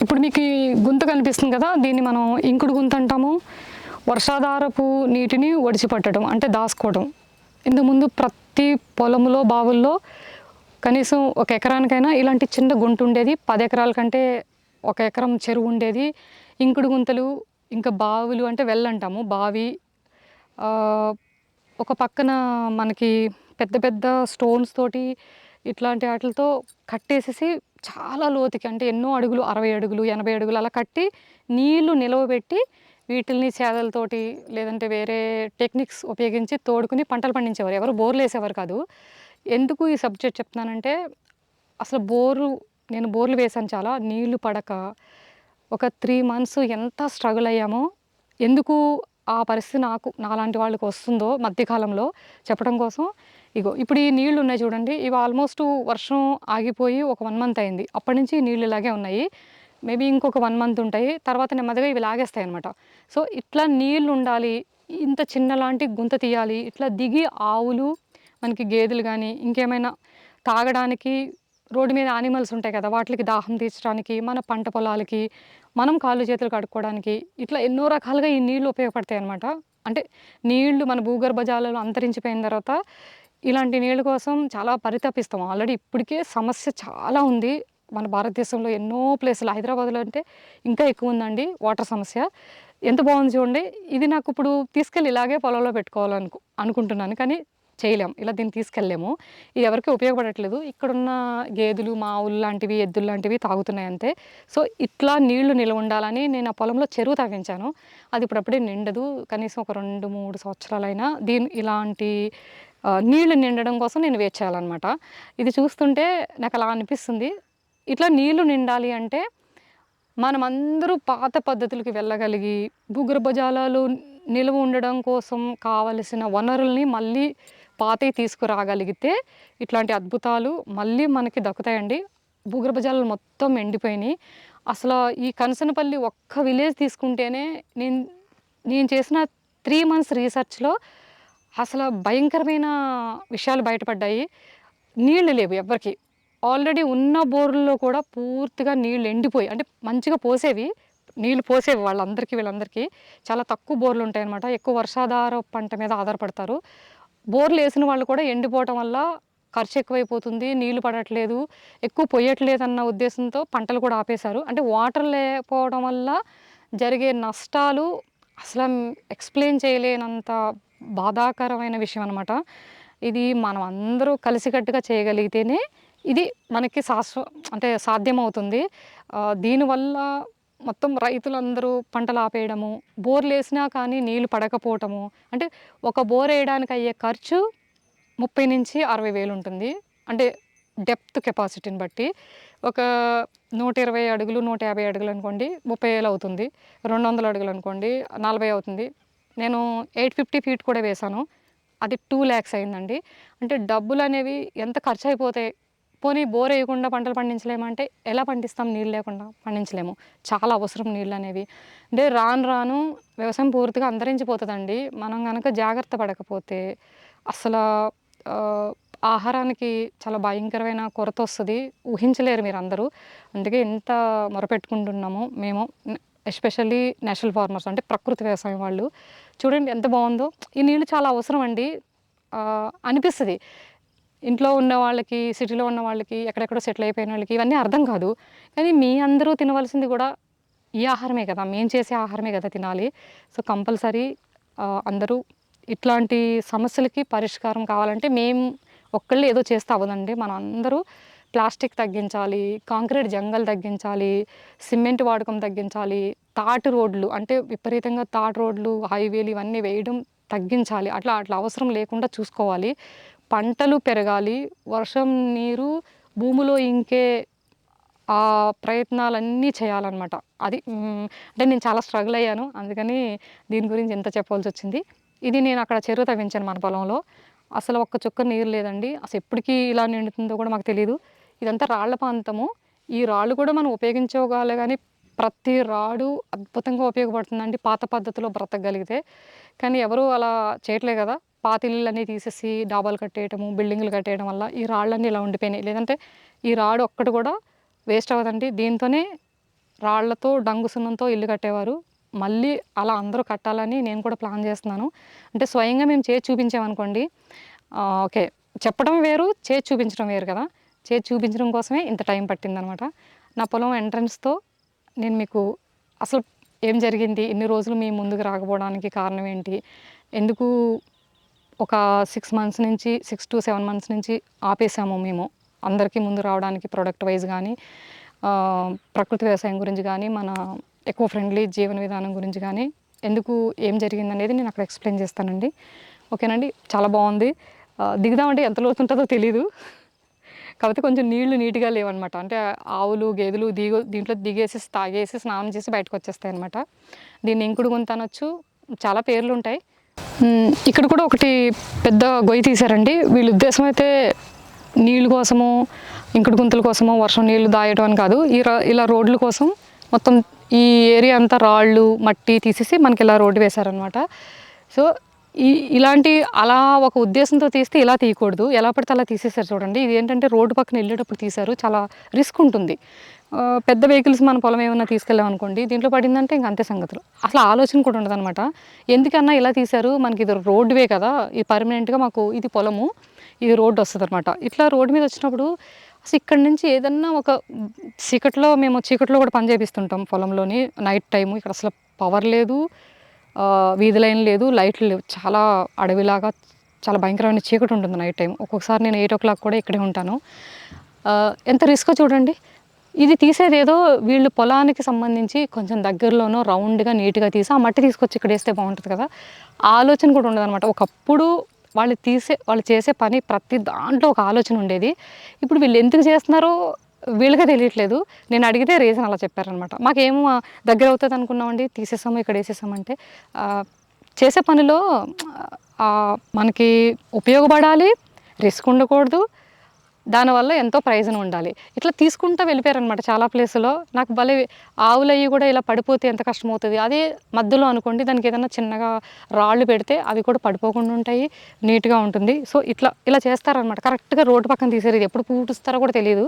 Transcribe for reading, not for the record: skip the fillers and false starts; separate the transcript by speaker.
Speaker 1: ఇప్పుడు మీకు ఈ గుంత కనిపిస్తుంది కదా, దీన్ని మనం ఇంకుడు గుంత అంటాము. వర్షాధారపు నీటిని ఒడిసిపట్టడం అంటే దాచుకోవడం. ఇంతకుముందు ప్రతి పొలంలో బావుల్లో కనీసం 1 ఎకరానికైనా ఇలాంటి చిన్న గుంట ఉండేది. 10 ఎకరాల కంటే 1 ఎకరం చెరువు ఉండేది. ఇంకుడు గుంతలు, ఇంకా బావులు అంటే వెల్ అంటాము బావి. ఒక పక్కన మనకి పెద్ద పెద్ద స్టోన్స్ తోటి ఇట్లాంటి వాటితో కట్టేసేసి చాలా లోతుకి, అంటే ఎన్నో అడుగులు, 60 అడుగులు 80 అడుగులు అలా కట్టి నీళ్లు నిలవబెట్టి వీటిల్ని చేదలతోటి లేదంటే వేరే టెక్నిక్స్ ఉపయోగించి తోడుకుని పంటలు పండించేవారు. ఎవరు బోర్లు వేసేవారు కాదు. ఎందుకు ఈ సబ్జెక్ట్ చెప్తున్నానంటే, అసలు నేను బోర్లు వేశాను చాలా, నీళ్లు పడక ఒక 3 మంత్స్ ఎంత స్ట్రగుల్ అయ్యామో. ఎందుకు ఆ పరిస్థితి నాలాంటి వాళ్ళకి వస్తుందో మధ్యకాలంలో చెప్పడం కోసం, ఇప్పుడు ఈ నీళ్లు ఉన్నాయి చూడండి, ఇవి ఆల్మోస్ట్ వర్షం ఆగిపోయి ఒక 1 మంత్ అయింది. అప్పటి నుంచి ఈ నీళ్ళు ఇలాగే ఉన్నాయి. మేబీ ఇంకొక 1 మంత్ ఉంటాయి, తర్వాత నెమ్మదిగా ఇవి లాగేస్తాయి అనమాట. సో ఇట్లా నీళ్లు ఉండాలి, ఇంత చిన్నలాంటి గుంత తీయాలి, ఇట్లా దిగి ఆవులు, మనకి గేదెలు కానీ ఇంకేమైనా తాగడానికి, రోడ్డు మీద యానిమల్స్ ఉంటాయి కదా, వాటికి దాహం తీర్చడానికి, మన పంట పొలాలకి, మనం కాళ్ళు చేతులు కడుక్కోవడానికి, ఇట్లా ఎన్నో రకాలుగా ఈ నీళ్లు ఉపయోగపడతాయి అనమాట. అంటే నీళ్లు మన భూగర్భ జలాలు అంతరించిపోయిన తర్వాత ఇలాంటి నీళ్ళ కోసం చాలా పరితపిస్తాం. ఆల్రెడీ ఇప్పటికే సమస్య చాలా ఉంది మన భారతదేశంలో. ఎన్నో ప్లేసులు, హైదరాబాద్లో అంటే ఇంకా ఎక్కువ ఉందండి వాటర్ సమస్య. ఎంత బాగుంది చూడండి. ఇది నాకు ఇప్పుడు తీసుకెళ్ళి ఇలాగే పొలంలో అనుకుంటున్నాను, కానీ చేయలేం, ఇలా దీన్ని తీసుకెళ్ళలేము. ఇది ఎవరికి ఉపయోగపడట్లేదు. ఇక్కడున్న గేదెలు, మా ఆవులు లాంటివి, ఎద్దులు లాంటివి తాగుతున్నాయి అంతే. సో ఇట్లా నీళ్లు నిల్వ ఉండాలని నేను ఆ పొలంలో చెరువు తవ్వించాను. అది ఇప్పుడప్పుడే నిండదు. కనీసం ఒక 2-3 సంవత్సరాలైనా ఇలాంటి నీళ్లు నిండడం కోసం నేను వెయిట్ చేయాలన్నమాట. ఇది చూస్తుంటే నాకు అలా అనిపిస్తుంది. ఇట్లా నీళ్లు నిండాలి అంటే మనమందరూ పాత పద్ధతులకి వెళ్ళగలిగి, భూగర్భ జలాలు నిల్వ ఉండడం కోసం కావలసిన వనరుల్ని మళ్ళీ పాతవి తీసుకురాగలిగితే ఇట్లాంటి అద్భుతాలు మళ్ళీ మనకి దక్కుతాయండి. భూగర్భ జలాలు మొత్తం ఎండిపోయినాయి. అసలు ఈ కనసనపల్లి ఒక్క విలేజ్ తీసుకుంటేనే నేను చేసిన 3 మంత్స్ రీసెర్చ్‌లో అసలు భయంకరమైన విషయాలు బయటపడ్డాయి. నీళ్లు లేవు ఎవ్వరికి. ఆల్రెడీ ఉన్న బోర్‌ల్లో కూడా పూర్తిగా నీళ్లు ఎండిపోయి, అంటే మంచిగా నీళ్లు పోసేవి వీళ్ళందరికీ. చాలా తక్కువ బోర్లు ఉంటాయన్నమాట. ఎక్కువ వర్షాధార పంట మీద ఆధారపడతారు. బోర్లు వేసిన వాళ్ళు కూడా ఎండిపోవటం వల్ల ఖర్చు ఎక్కువైపోతుంది, నీళ్లు పడట్లేదు, ఎక్కువ పొయ్యట్లేదన్న ఉద్దేశంతో పంటలు కూడా ఆపేశారు. అంటే వాటర్ లేకపోవడం వల్ల జరిగే నష్టాలు అసలు ఎక్స్‌ప్లెయిన్ చేయలేనంత బాధాకరమైన విషయం అనమాట. ఇది మనం అందరూ కలిసికట్టుగా చేయగలిగితేనే ఇది మనకి అంటే సాధ్యమవుతుంది. దీనివల్ల మొత్తం రైతులందరూ పంటలు ఆపేయడము, బోర్లేసినా కానీ నీళ్లు పడకపోవటము. అంటే ఒక బోర్ వేయడానికి అయ్యే ఖర్చు 30,000-60,000 ఉంటుంది. అంటే డెప్త్ కెపాసిటీని బట్టి. ఒక 120 అడుగులు, 150 అడుగులు అనుకోండి 30,000 అవుతుంది. 200 అడుగులు అనుకోండి 40 అవుతుంది. నేను 850 ఫీట్ కూడా వేశాను. అది 2,00,000 అయిందండి. అంటే డబ్బులనేవి ఎంత ఖర్చు అయిపోతాయి. పోనీ బోర్ వేయకుండా పంటలు పండించలేమంటే ఎలా పండిస్తాం? నీళ్ళు లేకుండా పండించలేము. చాలా అవసరం నీళ్ళనేవి. అంటే రాను రాను వ్యవసాయం పూర్తిగా అంతరించిపోతుందండి. మనం గనక జాగ్రత్త పడకపోతే అసలు ఆహారానికి చాలా భయంకరమైన కొరత వస్తుంది. ఊహించలేరు మీరందరూ. అందుకే ఎంత మొరపెట్టుకుంటున్నామో మేము, ఎస్పెషల్లీ నేషనల్ ఫార్మర్స్ అంటే ప్రకృతి వ్యవసాయం వాళ్ళు. చూడండి ఎంత బాగుందో. ఈ నీళ్ళు చాలా అవసరం అండి అనిపిస్తుంది. ఇంట్లో ఉన్న వాళ్ళకి, సిటీలో ఉన్న వాళ్ళకి, ఎక్కడెక్కడో సెటిల్ అయిపోయిన వాళ్ళకి ఇవన్నీ అర్థం కాదు. కానీ మీ అందరూ తినవలసింది కూడా ఈ ఆహారమే కదా, మేము చేసే ఆహారమే కదా తినాలి. సో కంపల్సరీ అందరూ ఇట్లాంటి సమస్యలకి పరిష్కారం కావాలంటే ఒక్కళ్ళు ఏదో చేస్తే అవ్వదండి. మనం అందరూ ప్లాస్టిక్ తగ్గించాలి, కాంక్రీట్ జంగల్ తగ్గించాలి, సిమెంట్ వాడకం తగ్గించాలి, తాటి రోడ్లు అంటే విపరీతంగా తాటి రోడ్లు, హైవేలు ఇవన్నీ వేయడం తగ్గించాలి. అట్లా అవసరం లేకుండా చూసుకోవాలి. పంటలు పెరగాలి, వర్షం నీరు భూమిలో ఇంకే ఆ ప్రయత్నాలన్నీ చేయాలన్నమాట. అది అంటే నేను చాలా స్ట్రగుల్ అయ్యాను. అందుకని దీని గురించి ఎంత చెప్పాల్సొచ్చింది. ఇది నేను అక్కడ చెరువు తవ్వించాను మన పొలంలో. అసలు ఒక్క చుక్క నీరు లేదండి. అసలు ఎప్పటికి ఇలా నిండుతుందో కూడా మాకు తెలీదు. ఇదంతా రాళ్ల ప్రాంతము. ఈ రాళ్ళు కూడా మనం ఉపయోగించుకోవాలి, కానీ ప్రతి రాడు అద్భుతంగా ఉపయోగపడుతుందండి పాత పద్ధతిలో బ్రతకగలిగితే. కానీ ఎవరు అలా చేయట్లే కదా. పాత ఇళ్ళన్నీ తీసేసి డాబాలు కట్టేయటము, బిల్డింగులు కట్టేయడం వల్ల ఈ రాళ్ళన్నీ ఇలా ఉండిపోయినాయి. లేదంటే ఈ రాడు ఒక్కటి కూడా వేస్ట్ అవ్వదండి. దీంతోనే రాళ్ళతో, డంగు సున్నంతో ఇల్లు కట్టేవారు. మళ్ళీ అలా అందరూ కట్టాలని నేను కూడా ప్లాన్ చేస్తున్నాను. అంటే స్వయంగా మేము చేసి చూపించామనుకోండి ఓకే. చెప్పడం వేరు, చేసి చూపించడం వేరు కదా! చేసి చూపించడం కోసమే ఇంత టైం పట్టిందనమాట. నా పొలం ఎంట్రన్స్‌తో నేను మీకు అసలు ఏం జరిగింది? ఇన్ని రోజులు మీ ముందుకు రాకపోవడానికి కారణం ఏంటి? ఎందుకు ఒక 6 మంత్స్ నుంచి 6-7 మంత్స్ నుంచి ఆపేసాము మేము. అందరికీ ముందు రావడానికి ప్రొడక్ట్ వైస్ గానీ, ప్రకృతి వ్యవసాయం గురించి గానీ, మన ఎకో ఫ్రెండ్లీ జీవన విధానం గురించి గానీ, ఎందుకు ఏం జరిగిందనేది నేను అక్కడ ఎక్స్‌ప్లెయిన్ చేస్తానండి. ఓకేనండి. చాలా బావుంది. దిగుదామంటే ఎంత లోతుంటదో తెలీదు. కాపోతే కొంచెం నీళ్లు నీట్‌గా లేవనమాట. అంటే ఆవులు, గేదెలు దీంట్లో దిగేసేసి, తాగేసి, స్నానం చేసి బయటకొచ్చేస్తాయనమాట. దీన్ని ఇంకుడు గుంత అనొచ్చు. చాలా పేర్లుంటాయి. ఇక్కడ కూడా ఒకటి పెద్ద గొయ్యి తీశారండి. వీళ్ళ ఉద్దేశం అయితే నీళ్ళ కోసమో, ఇంకుడు గుంతల కోసమో, వర్షం నీళ్లు దాయడం అని కాదు. ఇలా రోడ్ల కోసం మొత్తం ఈ ఏరియా అంతా రాళ్ళు, మట్టి తీసేసి మనకి ఇలా రోడ్డు వేశారనమాట. సో, ఇలాంటి అలా ఒక ఉద్దేశంతో తీస్తే ఇలా తీయకూడదు. ఎలా పడితే అలా తీసేశారు చూడండి. ఇదేంటంటే రోడ్డు పక్కన వెళ్ళేటప్పుడు తీశారు. చాలా రిస్క్ ఉంటుంది. పెద్ద వెహికల్స్ మన పొలం ఏమన్నా తీసుకెళ్ళామనుకోండి, దీంట్లో పడిందంటే ఇంక అంతే సంగతులు. అసలు ఆలోచన కూడా ఉండదనమాట. ఎందుకన్నా ఇలా తీశారు? మనకి ఇది రోడ్డువే కదా! ఇది పర్మనెంట్‌గా మాకు ఇది పొలము. ఇది రోడ్డు వస్తదనమాట. ఇట్లా రోడ్డు మీద వచ్చినప్పుడు అసలు ఇక్కడి నుంచి ఏదన్నా ఒక మేము చీకట్లో కూడా పని చేపిస్తుంటాం పొలంలోని. నైట్ టైము ఇక్కడ అసలు పవర్ లేదు. వీధి లైన్ లేదు, లైట్లు లేవు. చాలా అడవిలాగా చాలా భయంకరమైన చీకటి ఉంటుంది నైట్ టైం. ఒక్కొక్కసారి నేను 8:00 కూడా ఇక్కడే ఉంటాను. ఎంత రిస్కో చూడండి. ఇది తీసేదేదో వీళ్ళు పొలానికి సంబంధించి కొంచెం దగ్గరలోనో రౌండ్‌గా, నీట్‌గా తీసి ఆ మట్టి తీసుకొచ్చి ఇక్కడ వేస్తే బాగుంటుంది కదా! ఆ ఆలోచన కూడా ఉండదనమాట. ఒకప్పుడు వాళ్ళు చేసే పని ప్రతి దాంట్లో ఒక ఆలోచన ఉండేది. ఇప్పుడు వీళ్ళు ఎందుకు చేస్తున్నారో వీళ్ళకే తెలియట్లేదు. నేను అడిగితే రీజన్ అలా చెప్పారనమాట. మాకేమో దగ్గర అవుతుంది అనుకున్నామండి, తీసేసాము, ఇక్కడ వేసేసామంటే చేసే పనిలో మనకి ఉపయోగపడాలి, రిస్క్ ఉండకూడదు, దానివల్ల ఎంతో ప్రయోజనం ఉండాలి. ఇట్లా తీసుకుంటూ వెళ్ళిపోయారనమాట చాలా ప్లేసులో. నాకు భలే ఆవులయ్యి కూడా ఇలా పడిపోతే ఎంత కష్టమవుతుంది. అదే మధ్యలో అనుకోండి దానికి ఏదైనా చిన్నగా రాళ్ళు పెడితే అవి కూడా పడిపోకుండా ఉంటాయి, నీట్‌గా ఉంటుంది. సో, ఇలా చేస్తారనమాట. కరెక్ట్‌గా రోడ్డు పక్కన తీశారు. ఇది ఎప్పుడు పూడుస్తారో కూడా తెలీదు.